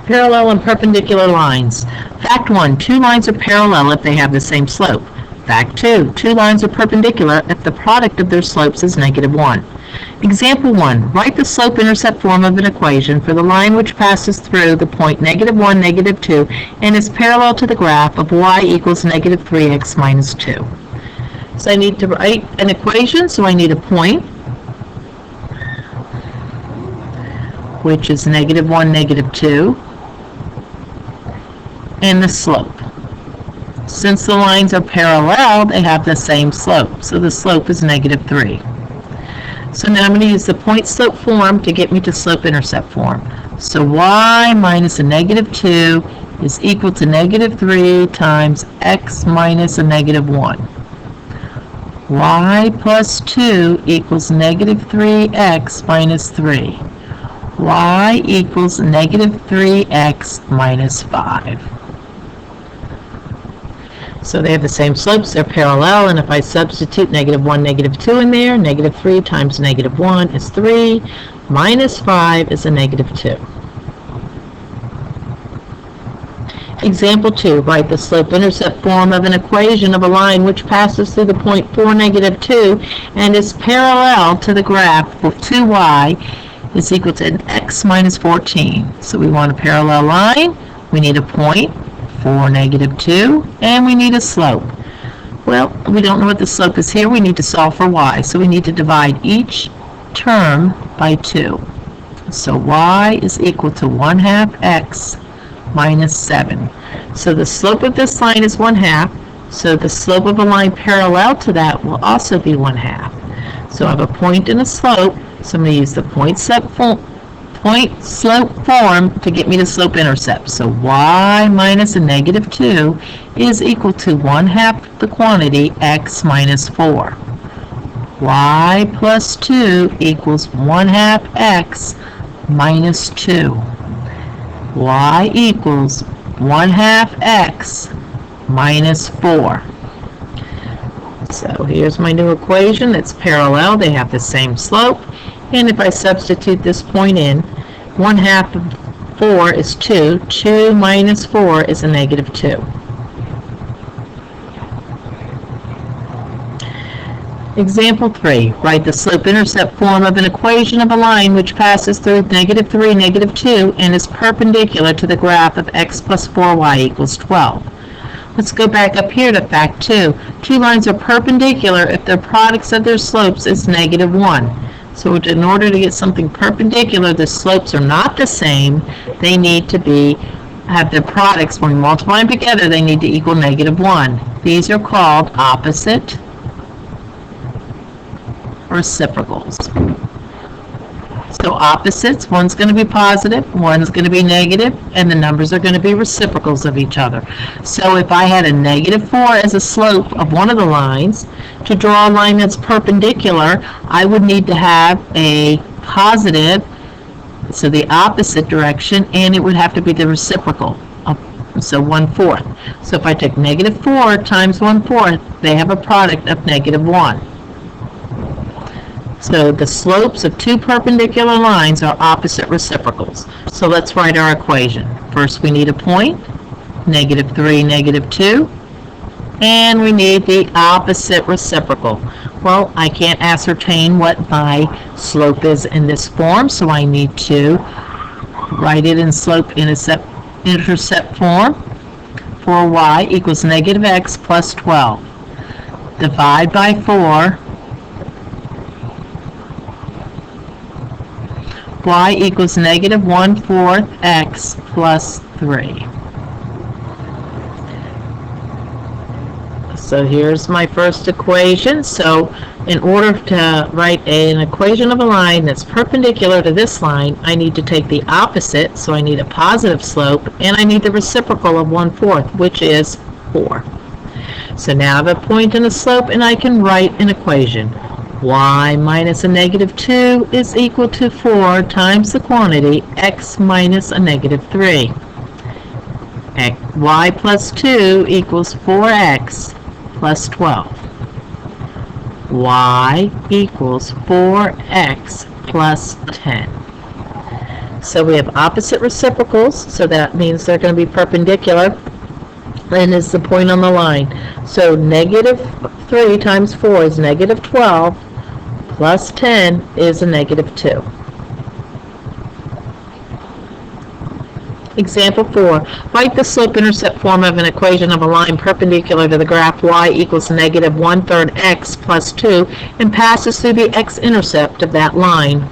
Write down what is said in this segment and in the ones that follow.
Parallel and perpendicular lines. Fact 1, two lines are parallel if they have the same slope. Fact 2, two lines are perpendicular if the product of their slopes is -1. Example 1, write the slope-intercept form of an equation for the line which passes through the point -1, -2, and is parallel to the graph of y equals -3x minus 2. So I need to write an equation, so I need a point, which is -1, -2, and the slope. Since the lines are parallel, they have the same slope, so the slope is -3. So now I'm going to use the point slope form to get me to slope-intercept form. So y minus a -2 is equal to -3 times x minus a -1. Y plus 2 equals -3x minus 3. Y equals -3x minus 5. So they have the same slopes, they're parallel, and if I substitute -1, -2 in there, -3 times -1 is 3, minus 5 is a -2. Example 2, write the slope-intercept form of an equation of a line which passes through the point 4, -2 and is parallel to the graph of 2y is equal to x minus 14. So we want a parallel line, we need a point, 4, -2, and we need a slope. Well, we don't know what the slope is here. We need to solve for y, so we need to divide each term by 2. So y is equal to 1/2 x minus 7. So the slope of this line is 1/2, so the slope of a line parallel to that will also be 1/2. So I have a point and a slope, so I'm going to use the point slope form to get me to slope-intercept. So y minus a -2 is equal to 1/2 the quantity x minus 4. Y plus 2 equals 1/2 x minus 2. Y equals 1/2 x minus 4. So here's my new equation. It's parallel. They have the same slope. And if I substitute this point in, 1/2 of 4 is 2. 2 minus 4 is a -2. Example 3. Write the slope-intercept form of an equation of a line which passes through -3, -2, and is perpendicular to the graph of x plus 4y equals 12. Let's go back up here to fact 2. Two lines are perpendicular if their products of their slopes is -1. So in order to get something perpendicular, the slopes are not the same. They need to have their products, when we multiply them together, they need to equal -1. These are called opposite reciprocals. So opposites, one's going to be positive, one's going to be negative, and the numbers are going to be reciprocals of each other. So if I had a -4 as a slope of one of the lines, to draw a line that's perpendicular, I would need to have a positive, so the opposite direction, and it would have to be the reciprocal, so 1/4. So if I take -4 times 1/4, they have a product of -1. So the slopes of two perpendicular lines are opposite reciprocals. So let's write our equation. First we need a point, -3, -2, and we need the opposite reciprocal. Well, I can't ascertain what my slope is in this form, so I need to write it in slope-intercept form for y equals -x plus 12. Divide by 4. Y equals -1/4 x plus 3. So here's my first equation. So in order to write an equation of a line that's perpendicular to this line, I need to take the opposite, so I need a positive slope, and I need the reciprocal of 1/4, which is 4. So now I have a point and a slope, and I can write an equation. Y minus a -2 is equal to 4 times the quantity x minus a -3. Y plus 2 equals 4x plus 12. Y equals 4x plus 10. So we have opposite reciprocals, so that means they're going to be perpendicular, and is the point on the line. So negative 3 times 4 is negative 12, plus 10 is a negative 2. Example 4. Write the slope-intercept form of an equation of a line perpendicular to the graph y equals negative 1/3 x plus 2 and passes through the x-intercept of that line.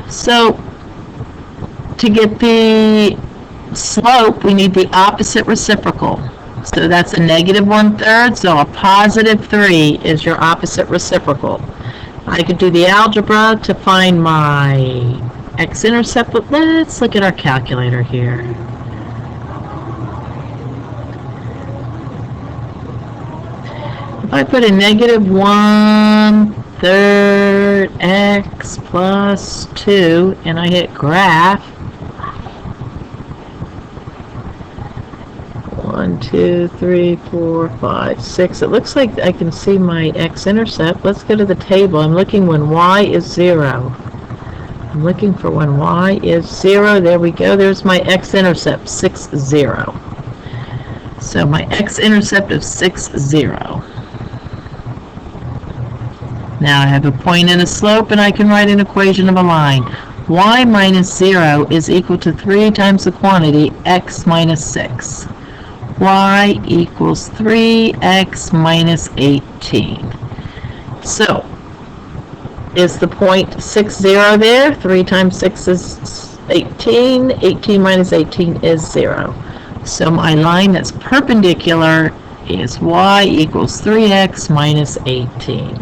So, to get the slope, we need the opposite reciprocal. So that's a negative 1/3, so a positive 3 is your opposite reciprocal. I could do the algebra to find my x-intercept, but let's look at our calculator here. If I put a negative 1/3 x plus 2 and I hit graph, 1, 2, 3, 4, 5, 6. It looks like I can see my x-intercept. Let's go to the table. I'm looking when y is 0. I'm looking for when y is 0. There we go. There's my x-intercept, 6, 0. So my x-intercept is 6, 0. Now I have a point and a slope, and I can write an equation of a line. Y minus 0 is equal to 3 times the quantity x minus 6. Y equals 3x minus 18. So, is the point 6, 0 there? 3 times 6 is 18. 18 minus 18 is 0. So my line that's perpendicular is y equals 3x minus 18.